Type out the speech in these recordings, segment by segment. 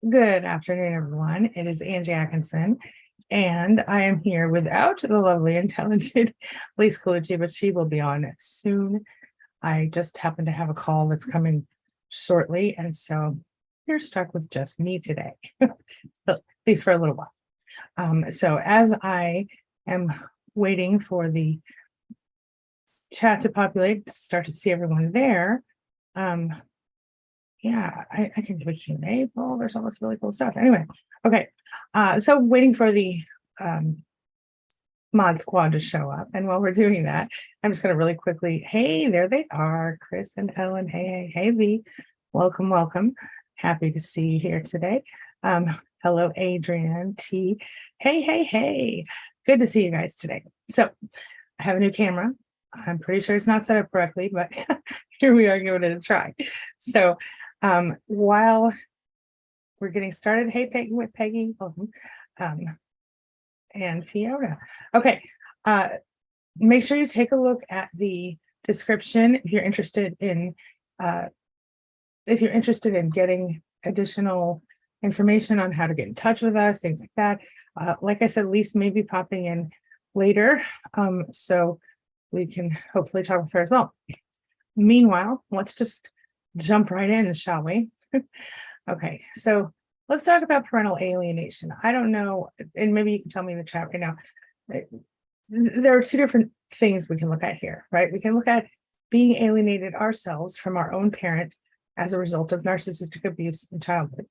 Good afternoon, everyone. It is Angie Atkinson, and I am here without the lovely and talented Lise Colucci, but she will be on soon. I just happen to have a call that's coming shortly, and so you're stuck with just me today, at least for a little while. So as I am waiting for the chat to populate, start to see everyone there, yeah, I can do a Q&A poll. There's all this really cool stuff. Anyway, okay. So waiting for the mod squad to show up. And while we're doing that, I'm just going to really quickly, hey, there they are, Chris and Ellen. Hey, V. Welcome, welcome. Happy to see you here today. Hello, Adrian T. Hey. Good to see you guys today. So I have a new camera. I'm pretty sure it's not set up correctly, but here we are giving it a try. So while we're getting started, hey, Peggy, and Fiona. Okay, make sure you take a look at the description if you're interested in getting additional information on how to get in touch with us, things like that. Like I said, Lise may be popping in later, so we can hopefully talk with her as well. Meanwhile, let's just jump right in, shall we? Okay, so let's talk about parental alienation. I don't know, and maybe you can tell me in the chat right now. There are two different things we can look at here, right? We can look at being alienated ourselves from our own parent as a result of narcissistic abuse in childhood,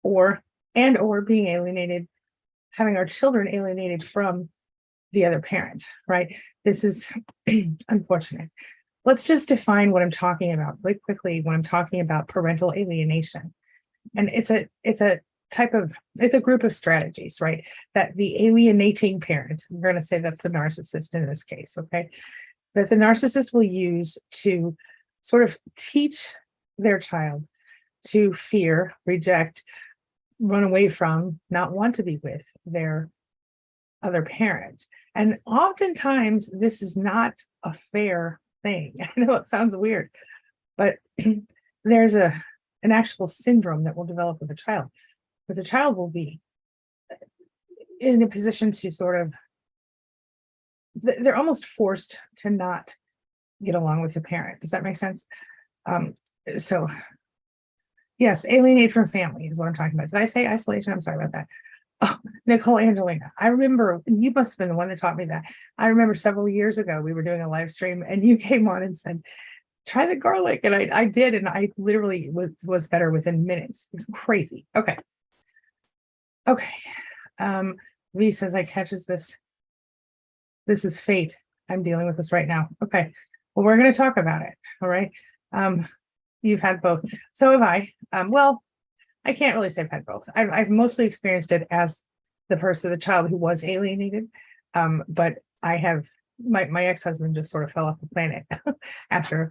or being alienated, having our children alienated from the other parent, right? This is unfortunate. Let's just define what I'm talking about really quickly when I'm talking about parental alienation. And it's a group of strategies, right? That the alienating parent, we're going to say that's the narcissist in this case, okay? That the narcissist will use to sort of teach their child to fear, reject, run away from, not want to be with their other parent. And oftentimes this is not a fair thing. I know it sounds weird, but there's an actual syndrome that will develop with the child, where the child will be in a position to sort of, they're almost forced to not get along with the parent. Does that make sense? So yes, alienate from family is what I'm talking about. Did I say isolation? I'm sorry about that. Oh, Nicole Angelina, I remember, you must have been the one that taught me that. I remember several years ago, we were doing a live stream and you came on and said, try the garlic. And I did, and I literally was better within minutes. It was crazy. Okay. V says, I catches this. This is fate. I'm dealing with this right now. Okay. Well, we're going to talk about it. All right. You've had both. So have I. Well, I can't really say I've had both. I've mostly experienced it as the child who was alienated. But I have, my ex-husband just sort of fell off the planet after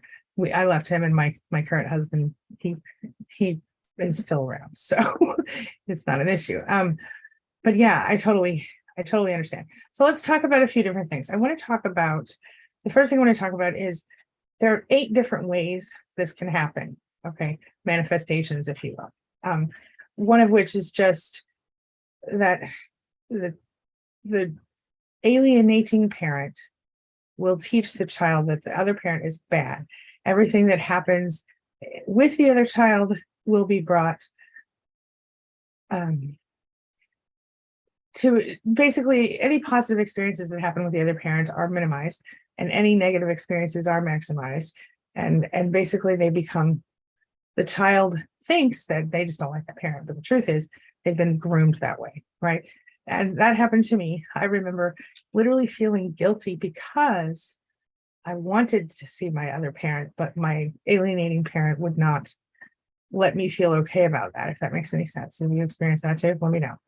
I left him, and my current husband, he is still around. So it's not an issue. But yeah, I totally understand. So let's talk about a few different things. The first thing I want to talk about is there are 8 different ways this can happen. Okay. Manifestations, if you will. One of which is just that the alienating parent will teach the child that the other parent is bad. Everything that happens with the other child will be brought to basically any positive experiences that happen with the other parent are minimized, and any negative experiences are maximized. And basically they become, the child thinks that they just don't like that parent, but the truth is they've been groomed that way, right? And that happened to me. I remember literally feeling guilty because I wanted to see my other parent, but my alienating parent would not let me feel okay about that, if that makes any sense. If you experience that too, let me know.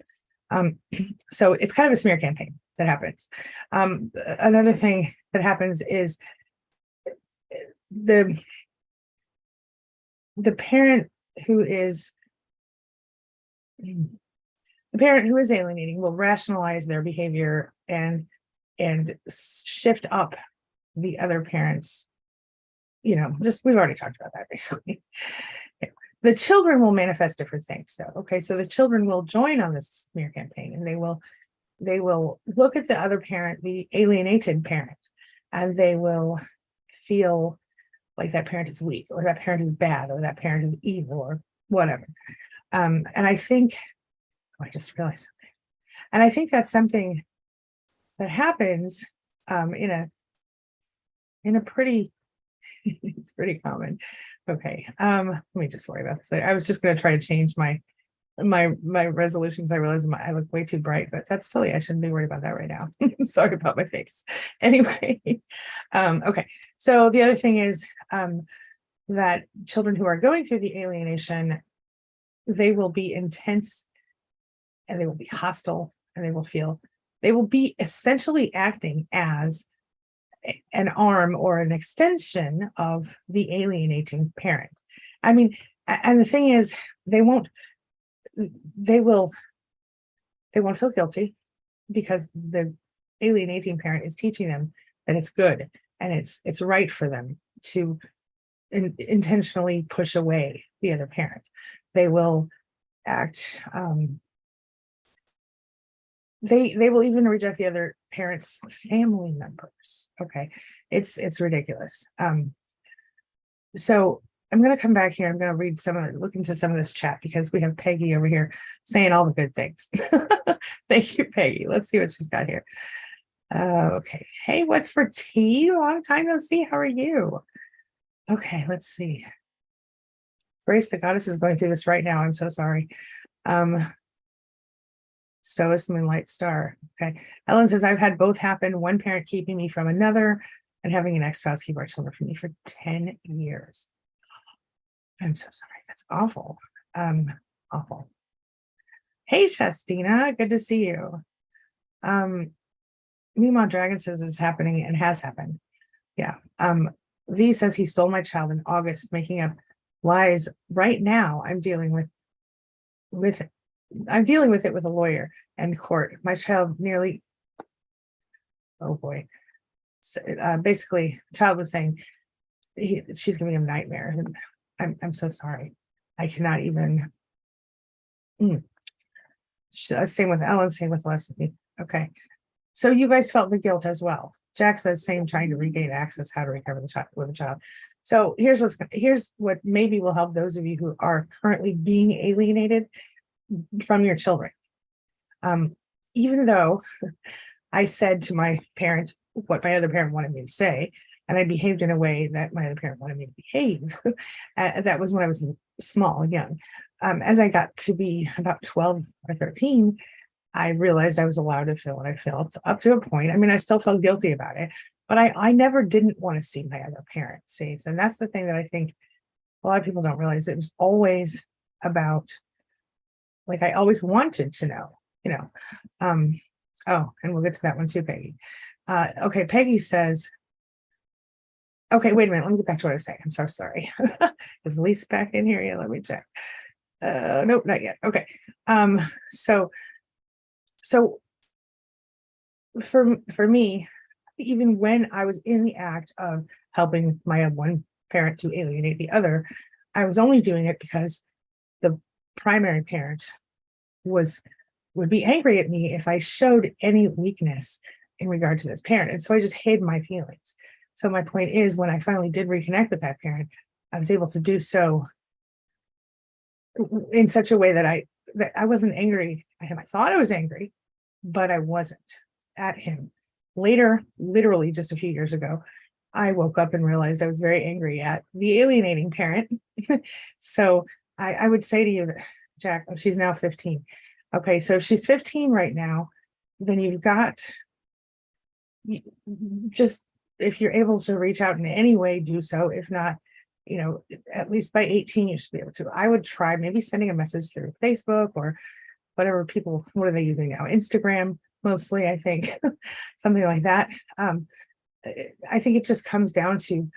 So it's kind of a smear campaign that happens. Another thing that happens is the parent who is alienating will rationalize their behavior and shift up the other parent's, just, we've already talked about that basically. The children will manifest different things though. Okay, so the children will join on this smear campaign, and they will look at the other parent, the alienated parent, and they will feel like that parent is weak, or that parent is bad, or that parent is evil, or whatever. And I think, I just realized something. And I think that's something that happens in a pretty, it's pretty common. Okay, let me just worry about this. I was just going to try to change my resolutions. I realize I look way too bright, but that's silly. I shouldn't be worried about that right now. Sorry about my face. Anyway, okay. So the other thing is that children who are going through the alienation, they will be intense, and they will be hostile, and they will be essentially acting as an arm or an extension of the alienating parent. I mean, and the thing is, they won't feel guilty, because the alienating parent is teaching them that it's good and it's right for them to intentionally push away the other parent. They will act, they will even reject the other parent's family members. Okay, it's ridiculous. So I'm going to come back here. I'm going to look into some of this chat, because we have Peggy over here saying all the good things. Thank you, Peggy. Let's see what she's got here. Okay. Hey, what's for tea? Long time no see. How are you? Okay, let's see. Grace, the goddess, is going through this right now. I'm so sorry. So is Moonlight Star. Okay. Ellen says, I've had both happen. One parent keeping me from another, and having an ex-spouse keep our children from me for 10 years. I'm so sorry. That's awful. Awful. Hey, Shastina. Good to see you. Neemon Dragon says it's happening and has happened. Yeah. V says he stole my child in August, making up lies. Right now, I'm dealing with it with a lawyer and court. My child nearly, oh boy. So, basically, the child was saying she's giving him nightmares, and I'm so sorry. I cannot even. Same with Ellen, same with Leslie. Okay. So you guys felt the guilt as well. Jack says, same, trying to regain access, how to recover the child with a child. So here's what maybe will help those of you who are currently being alienated from your children. Even though I said to my parent what my other parent wanted me to say, and I behaved in a way that my other parent wanted me to behave, that was when I was small, young. As I got to be about 12 or 13, I realized I was allowed to feel what I felt up to a point. I mean, I still felt guilty about it, but I never didn't want to see my other parent see. And that's the thing that I think a lot of people don't realize. It was always about, like, I always wanted to know, oh, and we'll get to that one too, Peggy. Okay, Peggy says, okay, wait a minute. Let me get back to what I was saying. I'm so sorry. Is Lise back in here? Yeah, let me check. Nope, not yet. Okay. So for me, even when I was in the act of helping my one parent to alienate the other, I was only doing it because the primary parent would be angry at me if I showed any weakness in regard to this parent. And so I just hid my feelings. So my point is, when I finally did reconnect with that parent, I was able to do so in such a way that I wasn't angry at him. I thought I was angry, but I wasn't at him. Later, literally just a few years ago, I woke up and realized I was very angry at the alienating parent. So I would say to you that, Jack, she's now 15. Okay, so if she's 15 right now, then you've got, just, if you're able to reach out in any way, do so. If not, at least by 18, you should be able to. I would try maybe sending a message through Facebook or whatever people, what are they using now? Instagram, mostly, I think, something like that. I think it just comes down to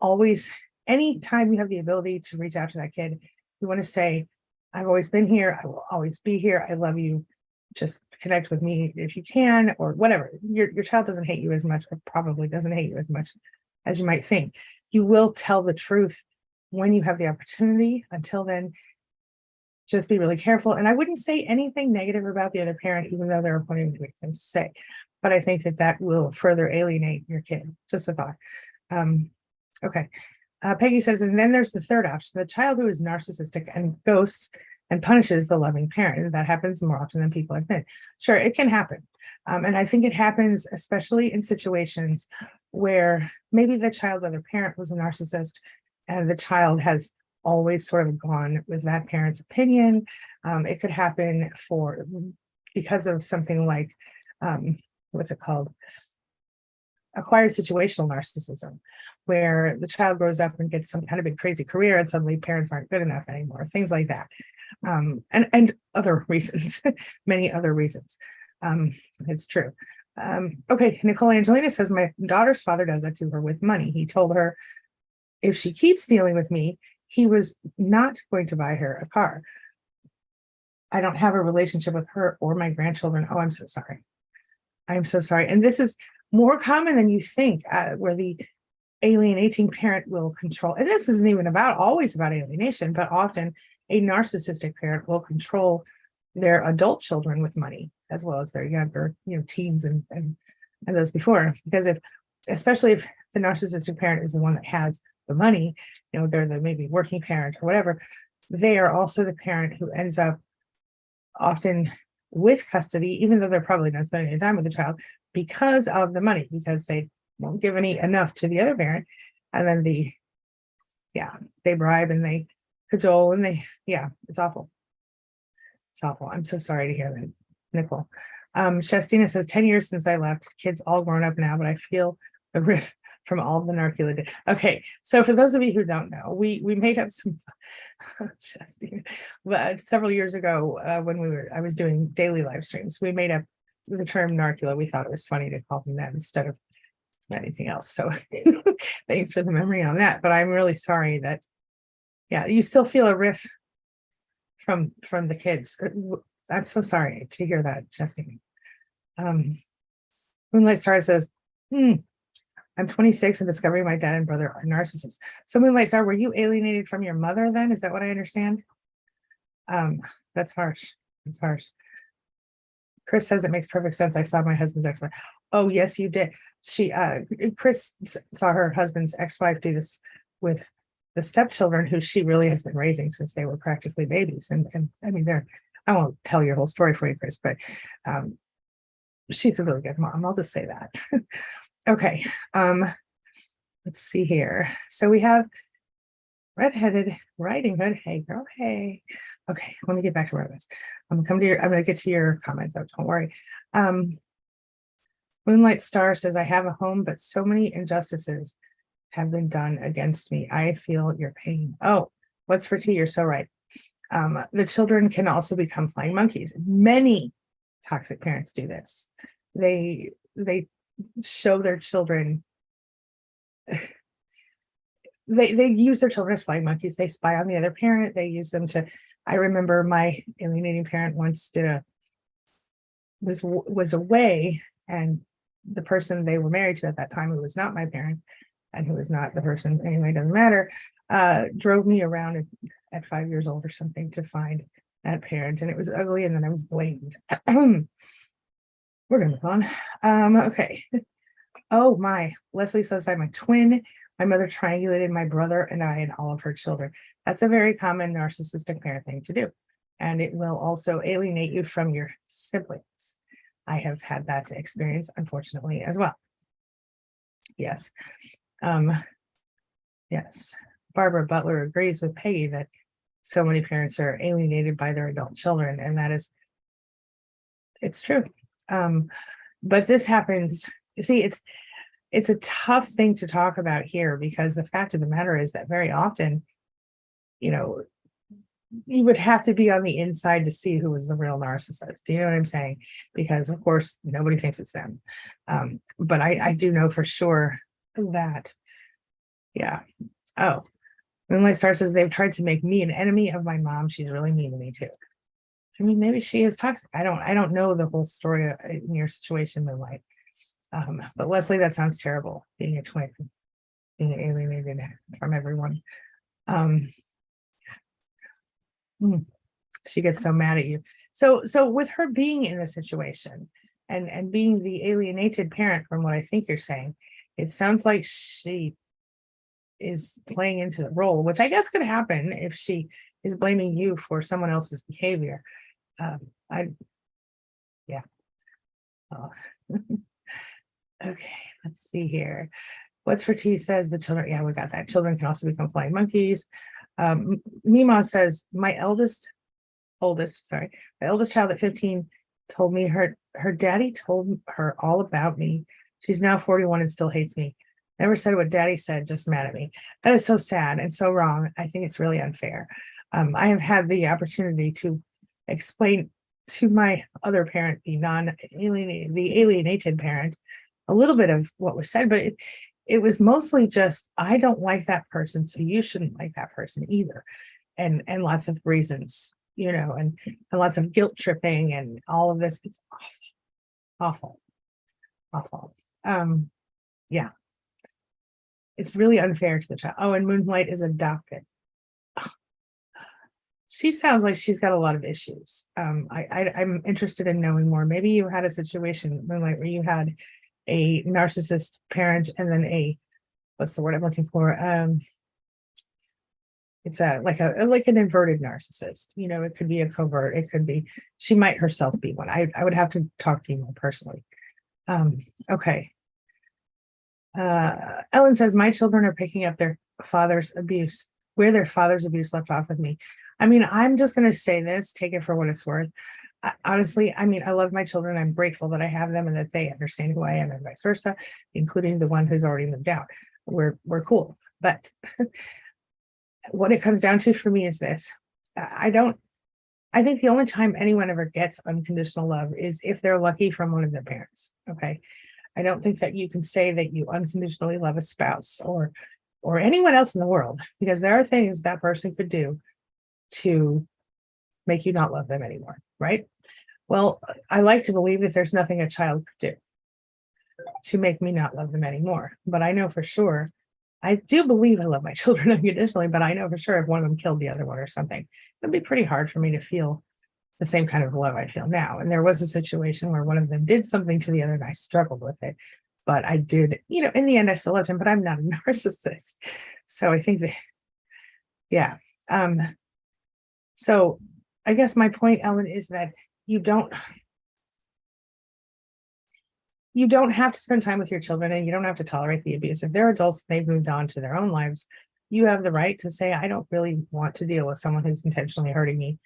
always, anytime you have the ability to reach out to that kid, you want to say, I've always been here. I will always be here. I love you. Just connect with me if you can, or whatever. Your child doesn't hate you as much, or probably doesn't hate you as much as you might think. You will tell the truth when you have the opportunity. Until then, just be really careful. And I wouldn't say anything negative about the other parent, even though there are plenty of great things to say. But I think that will further alienate your kid. Just a thought. Okay. Peggy says, and then there's the third option, the child who is narcissistic and ghosts and punishes the loving parent. That happens more often than people admit. Sure, it can happen. And I think it happens especially in situations where maybe the child's other parent was a narcissist and the child has always sort of gone with that parent's opinion. It could happen because of something like, what's it called? Acquired situational narcissism, where the child grows up and gets some kind of big crazy career and suddenly parents aren't good enough anymore, things like that. And other reasons, many other reasons. It's true. Okay, Nicole Angelina says, my daughter's father does that to her with money. He told her if she keeps dealing with me, he was not going to buy her a car. I don't have a relationship with her or my grandchildren. Oh, I'm so sorry. I'm so sorry. And this is more common than you think, where the alienating parent will control. And this isn't even always about alienation, but often a narcissistic parent will control their adult children with money, as well as their younger, teens and those before. Because especially if the narcissistic parent is the one that has the money, they're the maybe working parent or whatever, they are also the parent who ends up often with custody, even though they're probably not spending any time with the child, because of the money, because they won't give enough to the other parent. And then they bribe and they cajole and it's awful. It's awful. I'm so sorry to hear that, Nicole. Shastina says, 10 years since I left, kids all grown up now, but I feel the rift from all the narcula. Okay, so for those of you who don't know, we made up some several years ago when I was doing daily live streams. We made up the term narcula. We thought it was funny to call them that instead of anything else. So thanks for the memory on that. But I'm really sorry that you still feel a rift from the kids. I'm so sorry to hear that, Justine. Moonlight Star says, I'm 26 and discovering my dad and brother are narcissists. So Moonlight Star, were you alienated from your mother then? Is that what I understand? That's harsh. That's harsh. Chris says it makes perfect sense. I saw my husband's ex-wife. Oh, yes, you did. Chris saw her husband's ex-wife do this with the stepchildren who she really has been raising since they were practically babies. And I mean, I won't tell your whole story for you, Chris, but she's a really good mom. I'll just say that. Okay. Let's see here. So we have Redheaded Riding Hood. Hey, girl. Hey. Okay. Let me get back to where I was. I'm going to get to your comments though. Don't worry. Moonlight Star says, I have a home, but so many injustices have been done against me. I feel your pain. Oh, what's for tea? You're so right. The children can also become flying monkeys. Many toxic parents do this. They show their children, they use their children as flying monkeys. They spy on the other parent. They use them to, I remember my alienating parent once was away, and the person they were married to at that time, who was not my parent and who was not the person, anyway, doesn't matter, drove me around at 5 years old or something to find that parent, and it was ugly, and then I was blamed. We're gonna move on. Okay. Oh my, Leslie says, I'm a twin. My mother triangulated my brother and I and all of her children. That's a very common narcissistic parent thing to do. And it will also alienate you from your siblings. I have had that experience, unfortunately, as well. Yes. Yes. Barbara Butler agrees with Peggy that so many parents are alienated by their adult children, and it's true. But this happens, you see, it's a tough thing to talk about here, because the fact of the matter is that very often, you would have to be on the inside to see who was the real narcissist. Do you know what I'm saying? Because of course, nobody thinks it's them. But I do know for sure that, Oh, Moonlight Star says, they've tried to make me an enemy of my mom. She's really mean to me too. I mean, maybe she is toxic. I don't know the whole story in your situation, Moonlight. But Leslie, that sounds terrible, being a twin, being alienated from everyone. She gets so mad at you. So with her being in the situation and being the alienated parent, from what I think you're saying, it sounds like she is playing into the role, which I guess could happen if she is blaming you for someone else's behavior. Yeah. Oh. Okay, let's see here. What's for tea says the children, yeah, we got that. Children can also become flying monkeys. Mima says, my oldest child at 15 told me her daddy told her all about me. She's now 41 and still hates me. Never said what daddy said, just mad at me. That is so sad and so wrong. I think it's really unfair. I have had the opportunity to explain to my other parent, the alienated parent, a little bit of what was said, but it was mostly just, I don't like that person, so you shouldn't like that person either. And lots of reasons, and lots of guilt tripping and all of this. It's awful. Yeah. It's really unfair to the child. Oh, and Moonlight is adopted. She sounds like she's got a lot of issues. I'm interested in knowing more. Maybe you had a situation, Moonlight, where you had a narcissist parent and then what's the word I'm looking for? It's like an inverted narcissist. It could be a covert. It could be, she might herself be one. I would have to talk to you more personally. Okay. Ellen says, my children are picking up their father's abuse, where their father's abuse left off with me. I mean, I'm just going to say this, take it for what it's worth. Honestly, I mean, I love my children. I'm grateful that I have them and that they understand who I am and vice versa, including the one who's already moved out. We're cool. But what it comes down to for me is this. I think the only time anyone ever gets unconditional love is if they're lucky from one of their parents. Okay. I don't think that you can say that you unconditionally love a spouse or anyone else in the world, because there are things that person could do to make you not love them anymore, right? Well, I like to believe that there's nothing a child could do to make me not love them anymore. But I know for sure, I do believe I love my children unconditionally, but I know for sure if one of them killed the other one or something, it'd be pretty hard for me to feel the same kind of love I feel now. And there was a situation where one of them did something to the other and I struggled with it. But I did, in the end, I still loved him, but I'm not a narcissist. So I think that, yeah. So I guess my point, Ellen, is that you don't have to spend time with your children and you don't have to tolerate the abuse. If they're adults, they've moved on to their own lives. You have the right to say, I don't really want to deal with someone who's intentionally hurting me,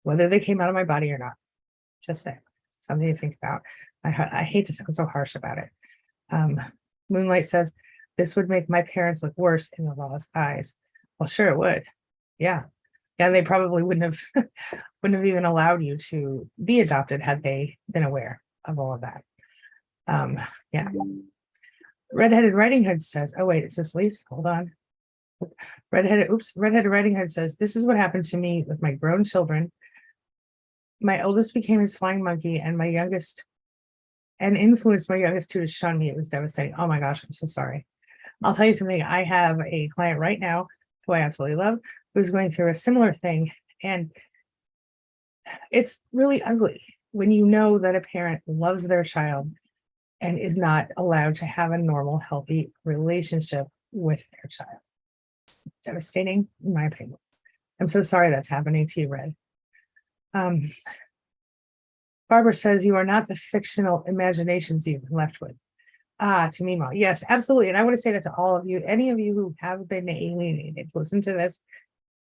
whether they came out of my body or not. Just say something to think about. I hate to sound so harsh about it. Moonlight says, this would make my parents look worse in the law's eyes. Well, sure it would. Yeah. And they probably wouldn't have even allowed you to be adopted had they been aware of all of that. Yeah. Redheaded Riding Hood says, oh wait, it's this Lise. Hold on. Redheaded Riding Hood says, this is what happened to me with my grown children. My oldest became his flying monkey and influenced my youngest to shun me. It was devastating. Oh my gosh, I'm so sorry. I'll tell you something. I have a client right now who I absolutely love, who's going through a similar thing. And it's really ugly when you know that a parent loves their child and is not allowed to have a normal, healthy relationship with their child. It's devastating, in my opinion. I'm so sorry that's happening to you, Red. Barbara says, you are not the fictional imaginations you've been left with. To Mima. Yes, absolutely. And I want to say that to all of you, any of you who have been alienated, listen to this.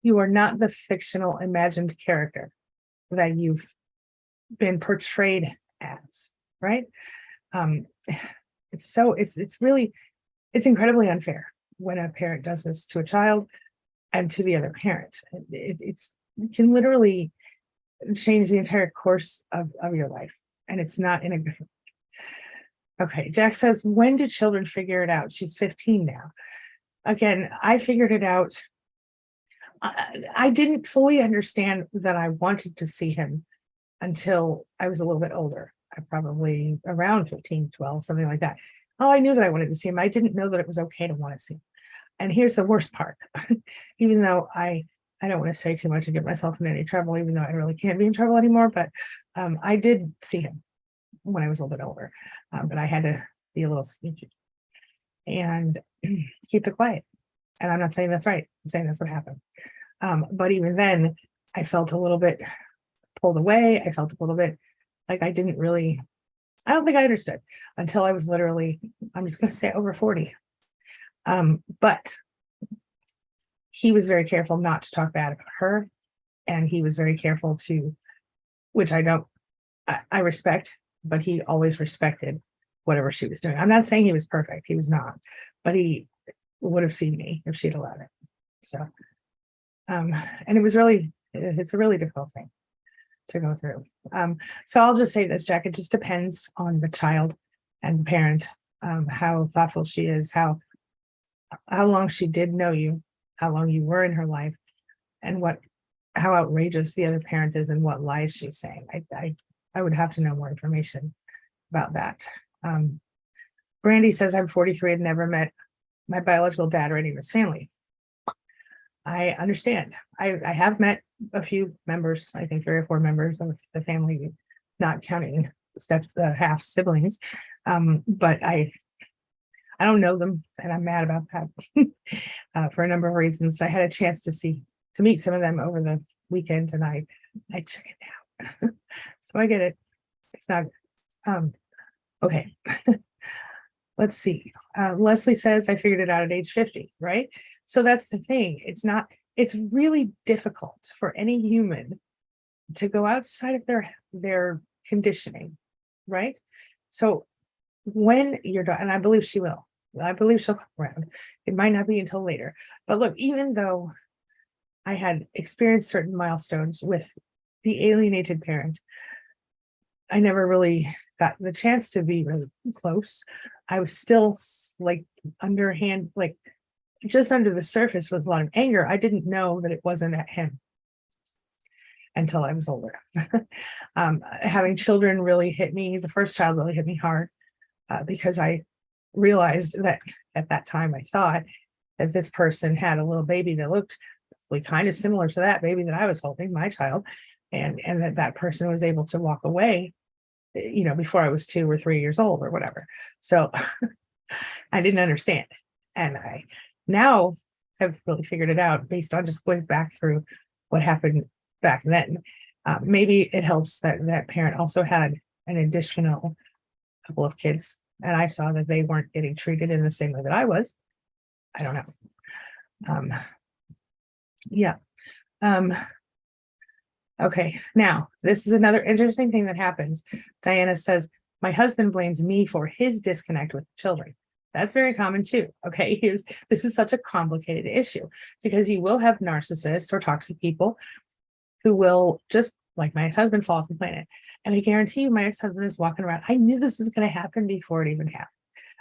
You are not the fictional imagined character that you've been portrayed as, right? It's incredibly unfair when a parent does this to a child and to the other parent. It can literally change the entire course of your life. And it's not in a good way. Okay, Jack says, when do children figure it out? She's 15 now. Again, I figured it out. I didn't fully understand that I wanted to see him until I was a little bit older. I probably around 15, 12, something like that. Oh, I knew that I wanted to see him. I didn't know that it was okay to want to see him. And here's the worst part. Even though I don't want to say too much and get myself in any trouble, even though I really can't be in trouble anymore, but I did see him when I was a little bit older, but I had to be a little sneaky and keep it quiet. And I'm not saying that's right. I'm saying that's what happened. But even then, I felt a little bit pulled away. I felt a little bit like I don't think I understood until I was literally, I'm just going to say over 40. But he was very careful not to talk bad about her. And he was very careful to, which I respect, but he always respected whatever she was doing. I'm not saying he was perfect. He was not, but he would have seen me if she'd allowed it. So, and it's a really difficult thing to go through. So I'll just say this, Jack, it just depends on the child and the parent, how thoughtful she is, how long she did know you, how long you were in her life, and how outrageous the other parent is and what lies she's saying. I would have to know more information about that. Brandy says, I'm 43 and never met my biological dad or any of his family. I understand. I have met a few members, I think 3 or 4 members of the family, not counting half siblings. But I don't know them, and I'm mad about that for a number of reasons. I had a chance to meet some of them over the weekend, and I took it out. So I get it. It's not okay. Let's see. Leslie says, I figured it out at age 50, right? So that's the thing. It's really difficult for any human to go outside of their conditioning, right? So when you're done, and I believe she will, I believe she'll come around. It might not be until later. But look, even though I had experienced certain milestones with the alienated parent, I never really got the chance to be really close. I was still like underhand, like just under the surface was a lot of anger. I didn't know that it wasn't at him until I was older. Having children really hit me. The first child really hit me hard because I realized that at that time I thought that this person had a little baby that looked kind of similar to that baby that I was holding, my child, and that person was able to walk away, before I was 2 or 3 years old or whatever. So I didn't understand. And I now have really figured it out based on just going back through what happened back then. Maybe it helps that parent also had an additional couple of kids, and I saw that they weren't getting treated in the same way that I was. I don't know. Yeah. Okay, now this is another interesting thing that happens. Diana says, my husband blames me for his disconnect with the children. That's very common too. Okay, this is such a complicated issue because you will have narcissists or toxic people who will just, like my ex-husband, fall off the planet. And I guarantee you my ex-husband is walking around. I knew this was going to happen before it even happened.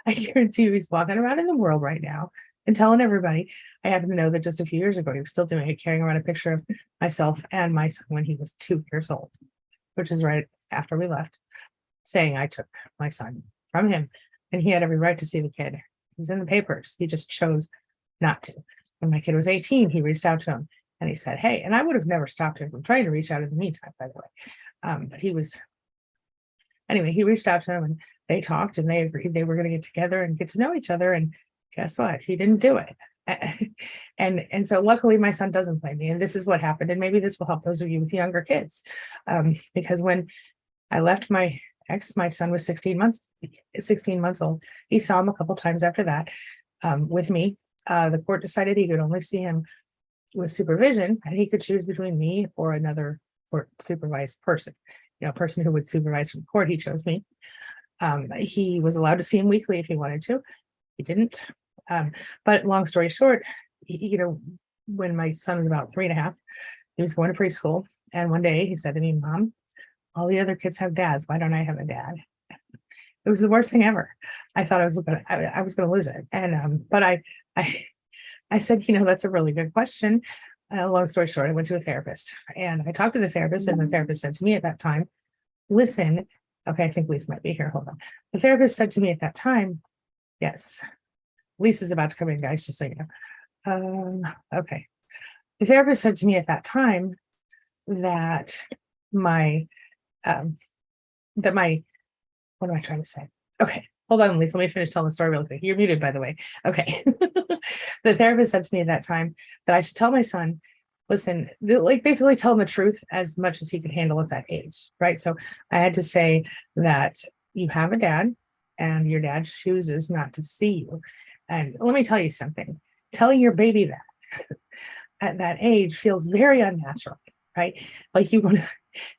I guarantee you he's walking around in the world right now and telling everybody. I happen to know that just a few years ago, he was still doing it, carrying around a picture of myself and my son when he was 2 years old, which is right after we left, saying I took my son from him and he had every right to see the kid. He was in the papers. He just chose not to. When my kid was 18, he reached out to him and he said, hey, and I would have never stopped him from trying to reach out in the meantime, by the way. But he reached out to him and they talked and they agreed they were going to get together and get to know each other. And guess what? He didn't do it. And so luckily my son doesn't blame me. And this is what happened. And maybe this will help those of you with younger kids. Because when I left my ex, my son was 16 months old. He saw him a couple times after that with me. The court decided he could only see him with supervision and he could choose between me or another court supervised person, a person who would supervise from court. He chose me. He was allowed to see him weekly if he wanted to. He didn't. But long story short, when my son was about 3.5, he was going to preschool. And one day he said to me, Mom, all the other kids have dads. Why don't I have a dad? It was the worst thing ever. I thought I was going to lose it. And, but I said, that's a really good question. Long story short, I went to a therapist and I talked to the therapist and the therapist said to me at that time, listen, okay, I think Lise might be here. Hold on. The therapist said to me at that time, yes, Lisa's about to come in, guys, just so you know. Okay. The therapist said to me at that time that my, what am I trying to say? Okay, hold on, Lisa, let me finish telling the story real quick. You're muted, by the way. Okay. The therapist said to me at that time that I should tell my son, listen, like basically tell him the truth as much as he could handle at that age, right? So I had to say that you have a dad and your dad chooses not to see you. And let me tell you something, telling your baby that at that age feels very unnatural, right? Like you want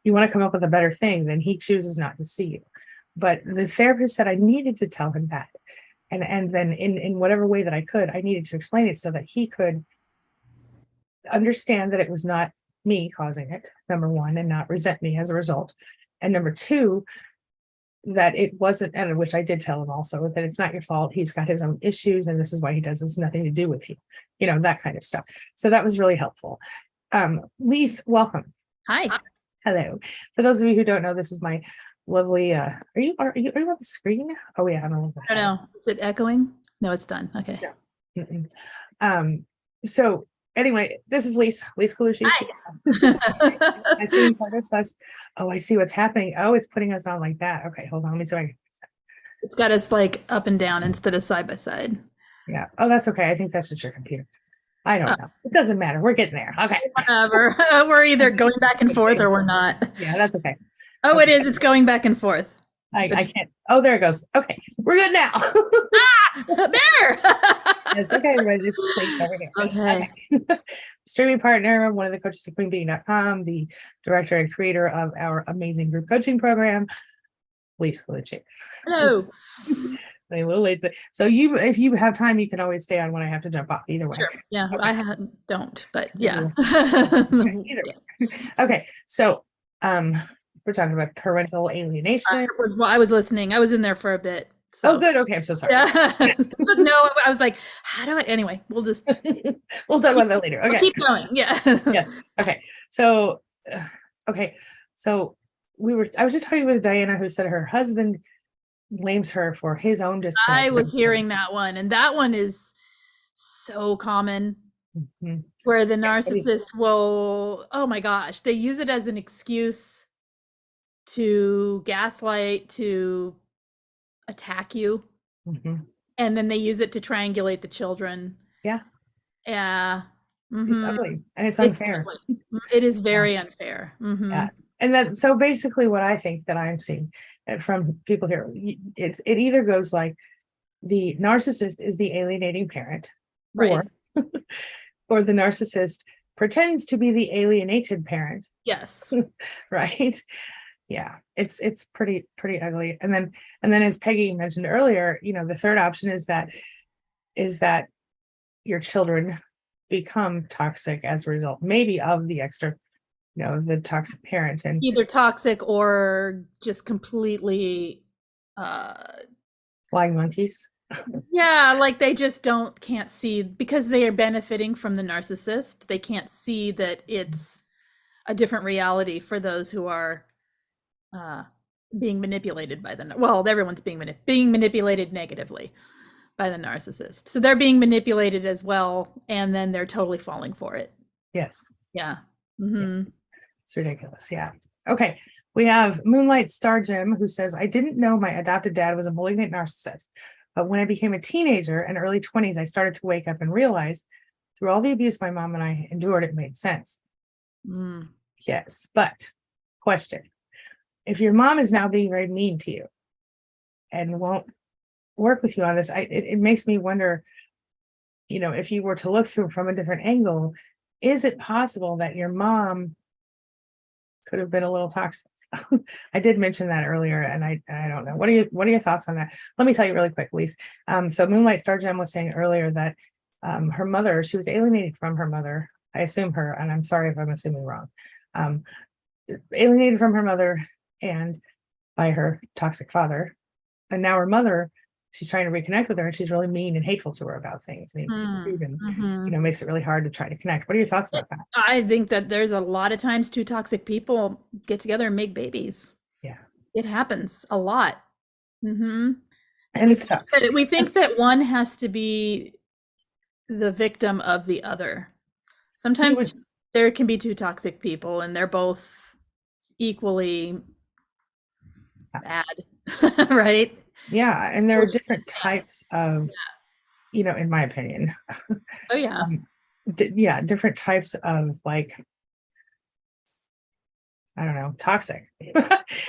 to come up with a better thing than he chooses not to see you. But the therapist said I needed to tell him that. And then in whatever way that I could, I needed to explain it so that he could understand that it was not me causing it, number one, and not resent me as a result. And number two, that it wasn't, and which I did tell him also, that it's not your fault. He's got his own issues, and this is why he does this, nothing to do with you, that kind of stuff. So that was really helpful. Lise, welcome. Hi. Hello. For those of you who don't know, this is my lovely, are you on the screen? Oh yeah, I don't know. Is it echoing? No, it's done. Okay. Yeah. So anyway, this is Lise Colucci. Hi. I see oh, I see what's happening. Oh, it's putting us on like that. Okay, hold on. Let me see if I can. It's got us like up and down instead of side by side. Yeah. Oh, that's okay. I think that's just your computer. I don't know. It doesn't matter. We're getting there. Okay. Whatever. We're either going back and forth or we're not. Yeah, that's okay. Oh, it is. It's going back and forth. I can't. Oh, there it goes. Okay. We're good now. There. Yes, okay, everybody. This is Lise over here. Okay. Streaming partner, one of the coaches at queenbeeingteam, the director and creator of our amazing group coaching program, Lise Colucci. Hello. A little late. So if you have time, you can always stay on when I have to jump off. Either way. Sure. Yeah, okay. I don't, but yeah. Okay, either way. Okay, so we're talking about parental alienation. I was listening. I was in there for a bit. So. Oh, good. Okay, I'm so sorry. Yeah. No, I was like, how do I? Anyway, we'll just we'll talk about that later. Okay, we'll keep going. Yeah. Yes. Okay. So, So I was just talking with Diana, who said her husband blames her for his own disconnect. I was hearing that one, and that one is so common. Mm-hmm. Where the narcissist will, oh my gosh, they use it as an excuse to gaslight, to attack you. Mm-hmm. And then they use it to triangulate the children. Yeah. Yeah. Mm-hmm. It's ugly, and it's unfair. It is very unfair. Mm-hmm. Yeah. And that's so basically what I think that I'm seeing from people here. It either goes like the narcissist is the alienating parent, right? Or the narcissist pretends to be the alienated parent. Yes. Right. Yeah, it's pretty ugly. And then as Peggy mentioned earlier, the third option is that your children become toxic as a result, maybe of the extra, the toxic parent, and either toxic or just completely flying monkeys. Yeah, like they just can't see, because they are benefiting from the narcissist. They can't see that it's a different reality for those who are being manipulated by everyone's being manipulated negatively by the narcissist. So they're being manipulated as well, and then they're totally falling for it. Yes. Yeah. Mm-hmm. Yeah. It's ridiculous. Yeah. Okay. We have Moonlight Star Jim, who says, I didn't know my adopted dad was a malignant narcissist, but when I became a teenager and early 20s, I started to wake up and realize through all the abuse my mom and I endured, it made sense. Yes. But question, if your mom is now being very mean to you and won't work with you on this, it makes me wonder, if you were to look through from a different angle, is it possible that your mom could have been a little toxic? I did mention that earlier, and I don't know. What are your thoughts on that? Let me tell you really quick, Lise. So Moonlight Star Gem was saying earlier that her mother, she was alienated from her mother. I assume her, and I'm sorry if I'm assuming wrong. Alienated from her mother and by her toxic father, and now her mother, she's trying to reconnect with her, and she's really mean and hateful to her about things, and makes it really hard to try to connect. What are your thoughts about that? I think that there's a lot of times two toxic people get together and make babies. Yeah, it happens a lot. And it sucks. We think that one has to be the victim of the other. Sometimes there can be two toxic people and they're both equally bad, right? Yeah, and there are different types of, in my opinion, Oh yeah. Different types of, like, I don't know, toxic.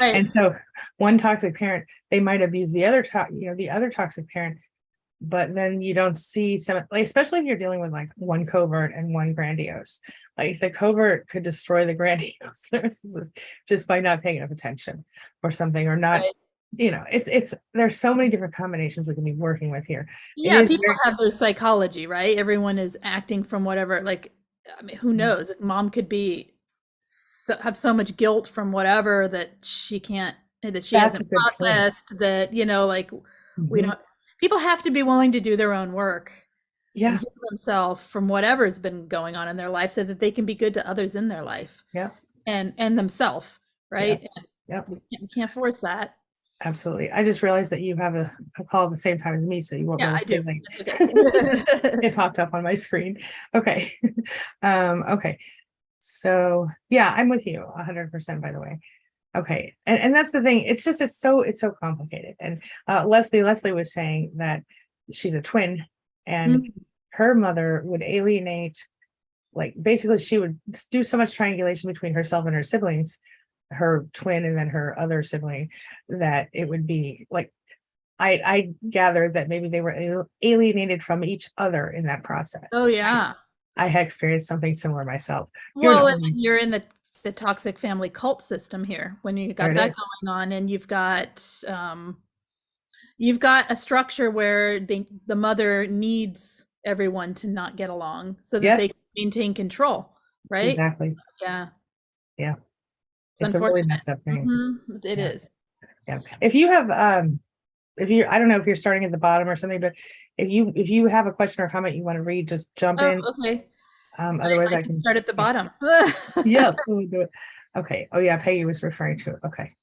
Right. And so one toxic parent, they might abuse the other the other toxic parent, but then you don't see some, like, especially if you're dealing with like one covert and one grandiose. Like the covert could destroy the grandiose just by not paying enough attention or something, or not, Right. it's there's so many different combinations we can be working with here. Yeah, people have their psychology, right? Everyone is acting from whatever, like, I mean, who knows? Mom could be have so much guilt from whatever that she can't, that she That's hasn't a good point. processed, that, like, we don't, people have to be willing to do their own work and Yeah. heal themselves from whatever's been going on in their life so that they can be good to others in their life. Yeah. And themselves, right? Yeah. We can't force that. Absolutely. I just realized that you have a call at the same time as me, so you won't Yeah, I do. late. Okay. It popped up on my screen. Okay. Okay. So yeah, I'm with you 100%, by the way. Okay. And that's the thing. It's just, it's so complicated. And Leslie was saying that she's a twin, and her mother would alienate, like, basically she would do so much triangulation between herself and her siblings, her twin and then her other sibling, that it would be like, I gathered that maybe they were alienated from each other in that process. Oh yeah. I had experienced something similar myself. Well, you're in the toxic family cult system here when you got that going on, and you've got a structure where the mother needs everyone to not get along so that they can maintain control, right? Exactly. Yeah. Yeah. It's a really messed up thing. It is. Yeah. If you have I don't know if you're starting at the bottom or something, but if you have a question or comment you want to read, just jump in. Okay. Otherwise I can start at the bottom. Yes, we'll do it. Okay. Oh yeah, Peggy was referring to it. Okay.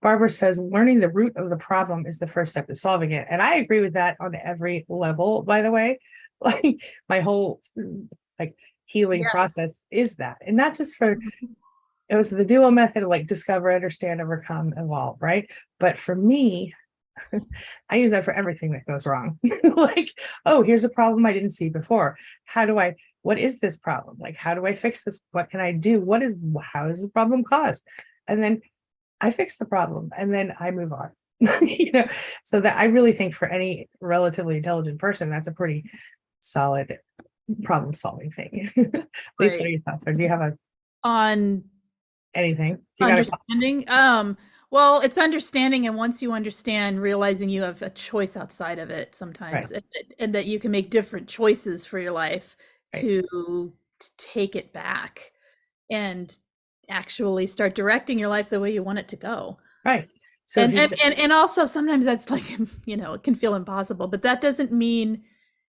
Barbara says learning the root of the problem is the first step to solving it. And I agree with that on every level, by the way. Like my whole healing process is that. And not just for, it was the dual method of like discover, understand, overcome, evolve, right? But for me, I use that for everything that goes wrong. Like, oh, here's a problem I didn't see before. What is this problem? Like, how do I fix this? What can I do? How is the problem caused? And then I fix the problem and then I move on. So that I really think for any relatively intelligent person, that's a pretty solid problem solving thing. Lise, what are your thoughts? Or do you have on anything? Understanding. Well, it's understanding, and once you understand, realizing you have a choice outside of it sometimes, and that you can make different choices for your life to take it back and actually start directing your life the way you want it to go. Right. So and also sometimes that's like, it can feel impossible, but that doesn't mean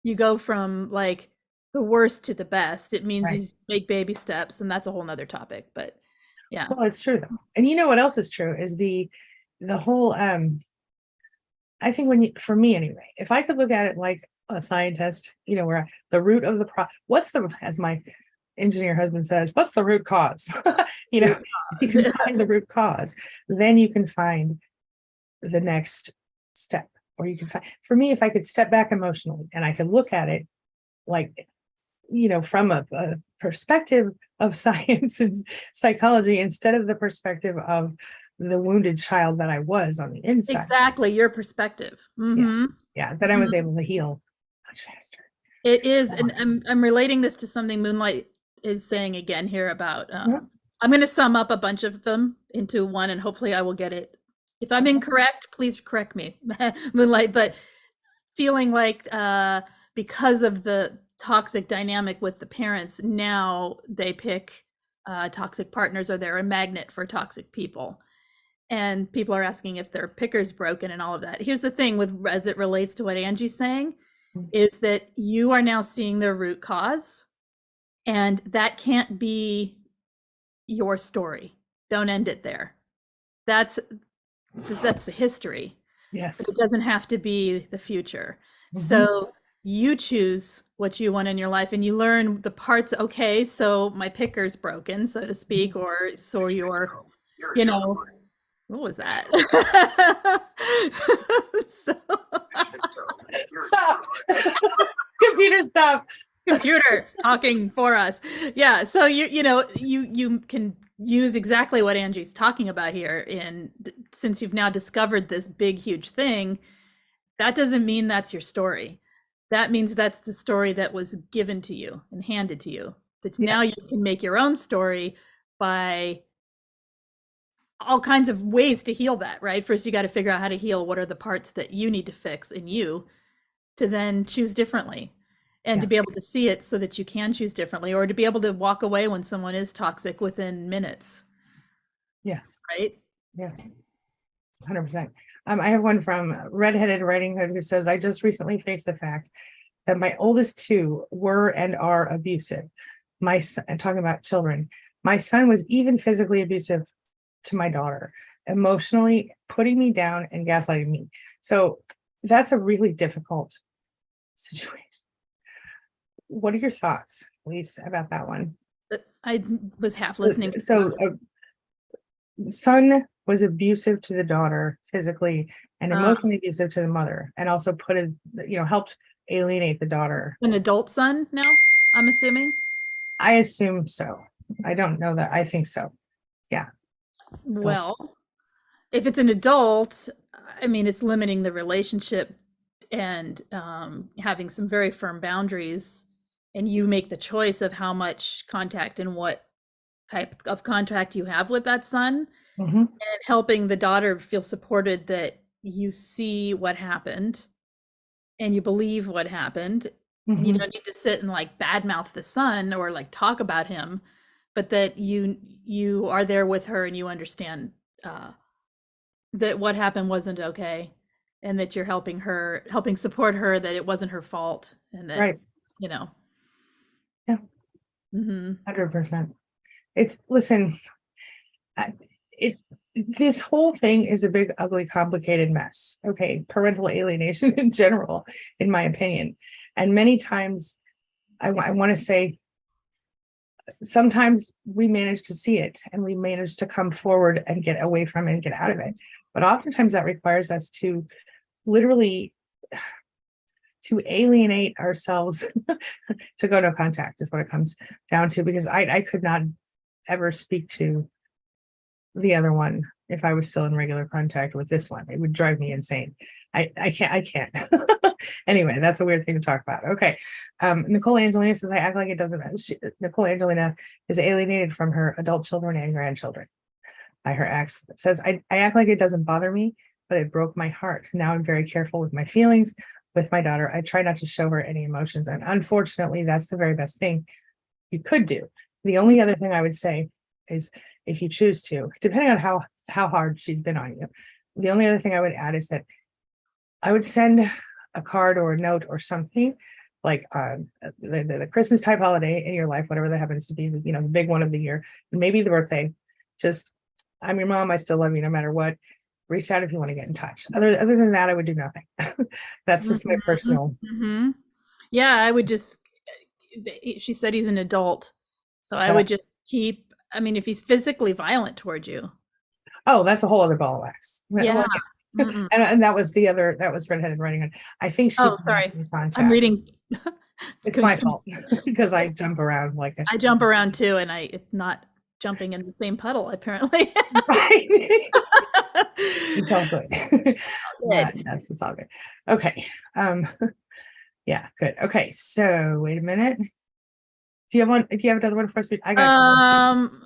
you go from like the worst to the best. It means you make baby steps, and that's a whole nother topic, but yeah. Well, it's true though. And you know what else is true is the whole, I think for me anyway, if I could look at it like a scientist, where the root of the as my engineer husband says, what's the root cause? You can find the root cause, then you can find the next step, or you can find, for me, if I could step back emotionally and I could look at it like, from a perspective of science and psychology, instead of the perspective of the wounded child that I was on the inside. Exactly, your perspective. Yeah, then I was able to heal much faster. It is, and I'm relating this to something Moonlight is saying again here about, I'm going to sum up a bunch of them into one, and hopefully I will get it. If I'm incorrect, please correct me, Moonlight, but feeling like because of the toxic dynamic with the parents, now they pick toxic partners, or they're a magnet for toxic people. And people are asking if their picker's broken and all of that. Here's the thing as it relates to what Angie's saying, is that you are now seeing the root cause, and that can't be your story. Don't end it there. That's the history. Yes. It doesn't have to be the future. Mhm. So you choose what you want in your life and you learn the parts, okay, so my picker's broken, so to speak, or so your, you know, what was that? So, Stop. Computer, stop. computer talking for us. Yeah, so you can use exactly what Angie's talking about here since you've now discovered this big huge thing, that doesn't mean that's your story. That means that's the story that was given to you and handed to you. That now Yes. you can make your own story by all kinds of ways to heal that, right? First, you got to figure out how to heal what are the parts that you need to fix in you to then choose differently and Yeah. to be able to see it so that you can choose differently or to be able to walk away when someone is toxic within minutes, Yes. right? Yes. 100%. I have one from Redheaded Riding Hood who says, I just recently faced the fact that my oldest two were and are abusive. My son, talking about children, my son was even physically abusive to my daughter, emotionally putting me down and gaslighting me. So that's a really difficult situation. What are your thoughts, Lise, about that one? I was half listening. So, son was abusive to the daughter physically and Uh, emotionally abusive to the mother, and also helped alienate the daughter. an adult son now, I'm assuming. I assume so. I don't know that. I think so. Yeah. Go for Well, if it's an adult, I mean, it's limiting the relationship and having some very firm boundaries. And you make the choice of how much contact and what type of contact you have with that son, it. Mhm, and helping the daughter feel supported that you see what happened and you believe what happened. And you mhm, don't need to sit and like badmouth the son or like talk about him, but that you are there with her and you understand that what happened wasn't okay and that you're helping support her, that it wasn't her fault and that, right. you know. Yeah. Mhm. 100%. Listen, I- it this whole thing is a big, ugly, complicated mess. Okay, parental alienation in general, in my opinion, and many times I want to say sometimes we manage to see it and we manage to come forward and get away from it and get out of it, but oftentimes that requires us to literally to alienate ourselves to go no contact is what it comes down to, because I could not ever speak to the other one if I was still in regular contact with this one. It would drive me insane. I can't. Anyway, that's a weird thing to talk about. Okay. Nicole Angelina says, I act like it doesn't matter. Nicole Angelina is alienated from her adult children and grandchildren by her ex. Says, I act like it doesn't bother me, but it broke my heart. Now I'm very careful with my feelings with my daughter. I try not to show her any emotions. And unfortunately, that's the very best thing you could do. The only other thing I would say is, if you choose to, depending on how hard she's been on you, the only other thing I would add is that I would send a card or a note or something like the Christmas type holiday in your life, whatever that happens to be, the big one of the year, maybe the birthday. Just, I'm your mom. I still love you no matter what. Reach out if you want to get in touch. Other than that, I would do nothing. That's just my Mhm. personal. Mhm. Yeah, I would just she said he's an adult. So I Yeah. would just I mean, if he's physically violent towards you. Oh, that's a whole other ball of wax. Yeah. Well, Mm-mm. and that was redheaded writing it. I think Oh, she's not sorry. in I'm contact. reading It's my conf- fault because I jump around like a I jump around too, and it's not jumping in the same puddle, apparently. right. It's all good. Good. Yes, it's all good. Okay. Um, yeah, good. Okay, so wait a minute. Do you have another one for us? I got Um,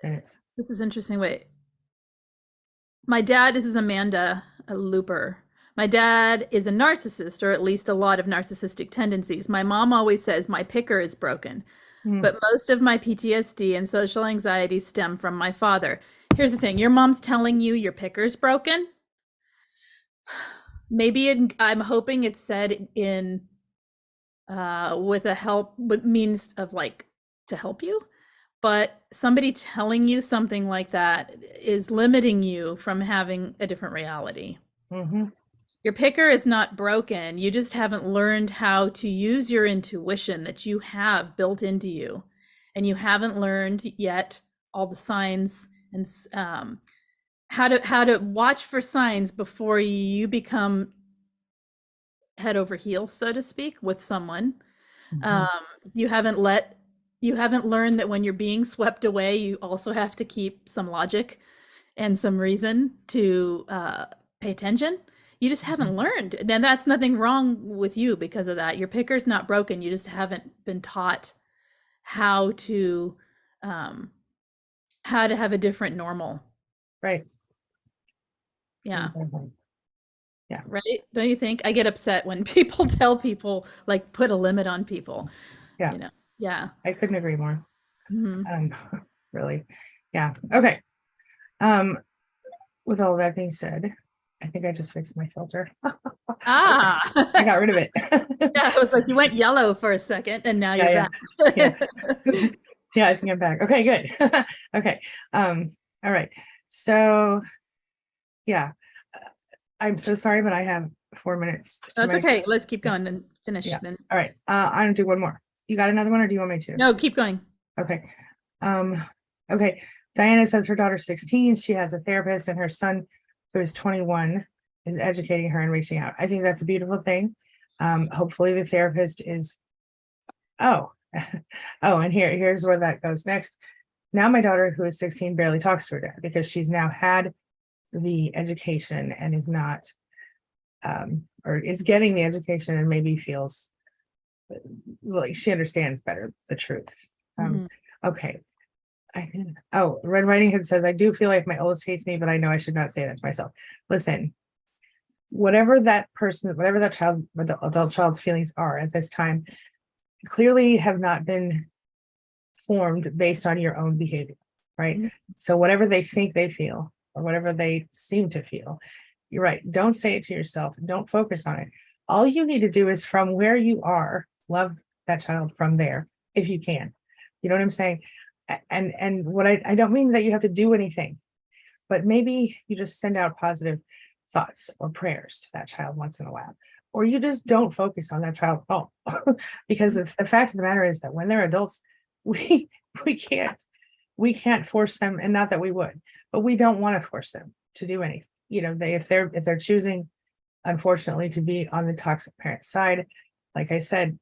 minutes. this is interesting. Wait. This is Amanda, a looper. My dad is a narcissist, or at least a lot of narcissistic tendencies. My mom always says my picker is broken, Mm, but most of my PTSD and social anxiety stem from my father. Here's the thing, your mom's telling you your picker's broken. I'm hoping it's said in with means of like to help you, but somebody telling you something like that is limiting you from having a different reality. hmm Your picker is not broken. You just haven't learned how to use your intuition that you have built into you. And you haven't learned yet all the signs and how to watch for signs before you become head over heels, so to speak, with someone. Mhm. Um, you haven't let you haven't learned that when you're being swept away, you also have to keep some logic and some reason to pay attention. You just haven't learned. Then that's nothing wrong with you because of that. Your picker's not broken. You just haven't been taught how to um, how to have a different normal. Right. Yeah. Exactly. Yeah. Right? Don't you think? I get upset when people tell people, like, put a limit on people, Yeah. you know? Yeah. I couldn't agree more. Mhm. Um, really. Yeah. Okay. With all that being said, I think I just fixed my filter. Okay. Ah. I got rid of it. Yeah, it was like you went yellow for a second and now you're Yeah, back. yeah. Yeah, I think I'm back. Okay, good. Okay. All right. So yeah, I'm so sorry, but I have 4 minutes to That's my, okay. Let's keep going and finish yeah. then. All right. I'm gonna do one more. You got another one or do you want me to? No, keep going. Okay. Um, okay. Diana says her daughter's 16. She has a therapist and her son, who is 21, is educating her and reaching out. I think that's a beautiful thing. Hopefully the therapist is, oh, oh, and here's where that goes next. Now my daughter, who is 16, barely talks to her dad because she's now had the education and is not, or is getting the education and maybe feels like she understands better the truth. Mhm. Okay. Oh, Red Riding Hood says, I do feel like my oldest hates me, but I know I should not say that to myself. Listen, whatever that person, whatever that child, adult child's feelings are at this time, clearly have not been formed based on your own behavior, right? Mhm. So whatever they think they feel or whatever they seem to feel, you're right. Don't say it to yourself. Don't focus on it. All you need to do is from where you are, love that child from there, if you can. You know what I'm saying? And what I don't mean that you have to do anything, but maybe you just send out positive thoughts or prayers to that child once in a while, or you just don't focus on that child at all. Because the fact of the matter is that when they're adults, we we can't we can't force them, and not that we would, but we don't want to force them to do anything. You know, if they're choosing, unfortunately, to be on the toxic parent side, like I said,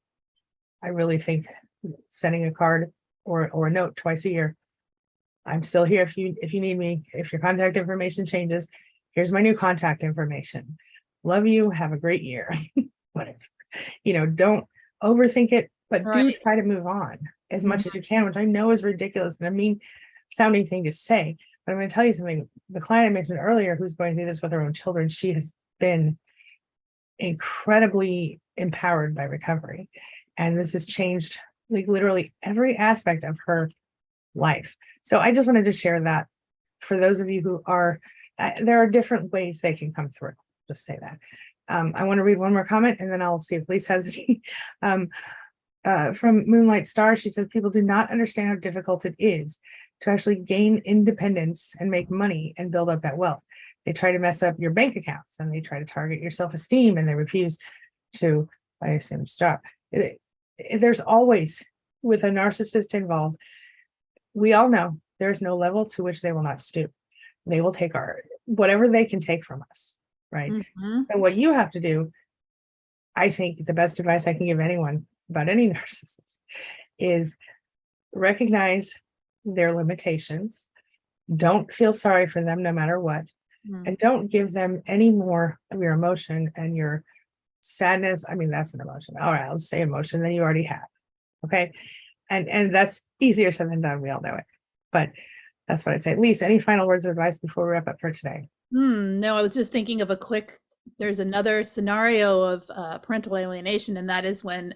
I really think sending a card or a note twice a year. I'm still here if you need me. If your contact information changes, here's my new contact information. Love you. Have a great year. Whatever. Don't overthink it, but do Right. try to move on as much Mhm. as you can, which I know is ridiculous and a mean sounding thing to say. But I'm going to tell you something. The client I mentioned earlier, who's going through this with her own children, she has been incredibly empowered by recovery. And this has changed like literally every aspect of her life. So I just wanted to share that for those of you who are, there are different ways they can come through. Just say that. I want to read one more comment and then I'll see if Lise has any. From Moonlight Star, she says, people do not understand how difficult it is to actually gain independence and make money and build up that wealth. They try to mess up your bank accounts and they try to target your self-esteem and they refuse to, I assume, stop. There's always, with a narcissist involved, we all know there's no level to which they will not stoop. They will take our whatever they can take from us, right? Mhm. So what you have to do, I think the best advice I can give anyone about any narcissist is recognize their limitations. Don't feel sorry for them no matter what. Mhm. And don't give them any more of your emotion and your sadness. I mean, that's an emotion. All right, I'll say emotion than you already have. Okay. And that's easier said than done. We all know it. But that's what I'd say. Lise, any final words of advice before we wrap up for today? No, I was just thinking of there's another scenario of parental alienation, and that is when,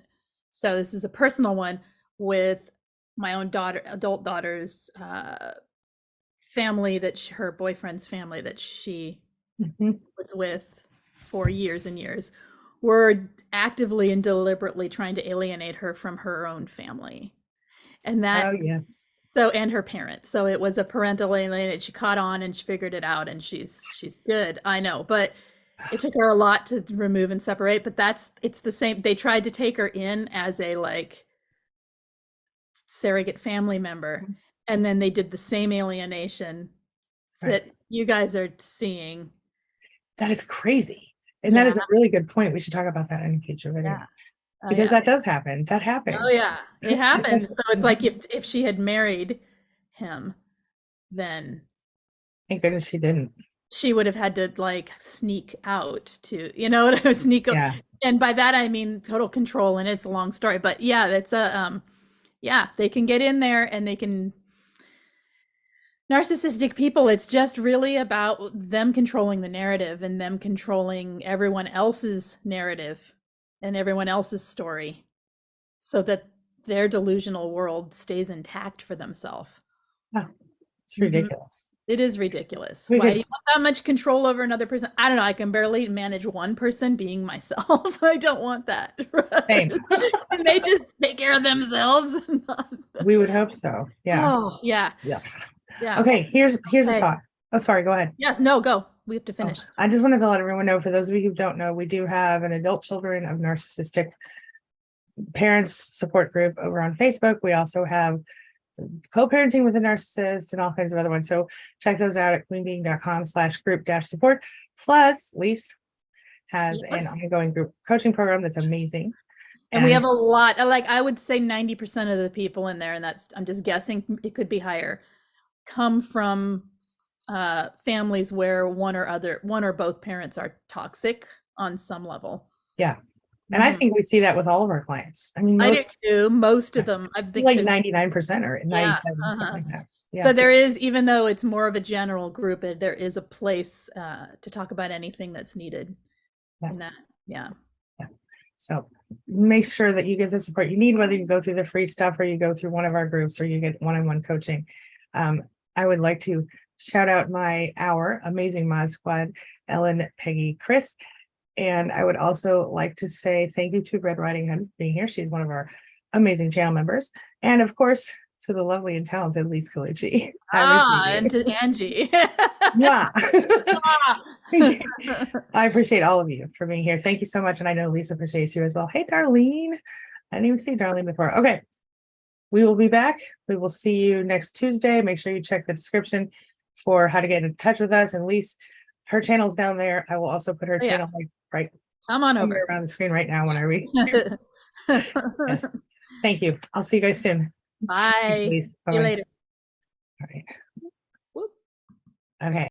so this is a personal one with my own adult daughter's family her boyfriend's family that she Mhm. was with for years and years were actively and deliberately trying to alienate her from her own family. And Oh, that, yes. so, and her parents. So it was a parental alienation. She caught on and she figured it out and she's good. I know, but It took her a lot to remove and separate, but it's the same. They tried to take her in as a like surrogate family member, and then they did the same alienation Right. that you guys are seeing. That is crazy. And that is a really good point. We should talk about that in a future video. Yeah. Oh, Because yeah. that does happen. That happens. Oh, yeah. It happens. So Especially- it's like if she had married him, then Thank goodness she didn't. she would have had to like sneak out to, sneak. Yeah. And by that I mean total control, and it's a long story. But yeah, that's yeah, they can get in there and they can. Narcissistic people, it's just really about them controlling the narrative and them controlling everyone else's narrative and everyone else's story so that their delusional world stays intact for themselves. Oh, it's ridiculous. It is ridiculous. Why you want that much control over another person? I don't know. I can barely manage one person being myself. I don't want that. Same. And they just take care of themselves. We would hope so. Yeah. Oh, yeah. Yeah. Yeah. Okay, here's a thought. Oh, sorry, go ahead. Yes, no, go. We have to finish. I just wanted to let everyone know, for those of you who don't know, we do have an adult children of narcissistic parents support group over on Facebook. We also have co-parenting with a narcissist and all kinds of other ones. So check those out at queenbeing.com/group-support. Plus, Lise has an ongoing group coaching program that's amazing. And we have a lot, like I would say 90% of the people in there, and I'm just guessing, it could be higher, come from families where one or both parents are toxic on some level. Yeah. And I think we see that with all of our clients. I mean, I do too. Most of them, I think, like 99% or 97%, something like that. Yeah. So there is, even though it's more of a general group, there is a place to talk about anything that's needed in that. Yeah. So make sure that you get the support you need, whether you go through the free stuff or you go through one of our groups or you get one-on-one coaching. I would like to shout out our amazing mod squad, Ellen, Peggy, Chris. And I would also like to say thank you to Red Riding Hood for being here. She's one of our amazing channel members. And of course, to the lovely and talented Lise Colucci. And to Angie. Yeah. I appreciate all of you for being here. Thank you so much. And I know Lisa appreciates you as well. Hey, Darlene. I didn't even see Darlene before. Okay. We will be back. We will see you next Tuesday. Make sure you check the description for how to get in touch with us. And Lise, her channel's down there. I will also put her channel right come on over around the screen right now when I read. Yes. Thank you. I'll see you guys soon. Bye. Thanks, See you later. All right. Okay.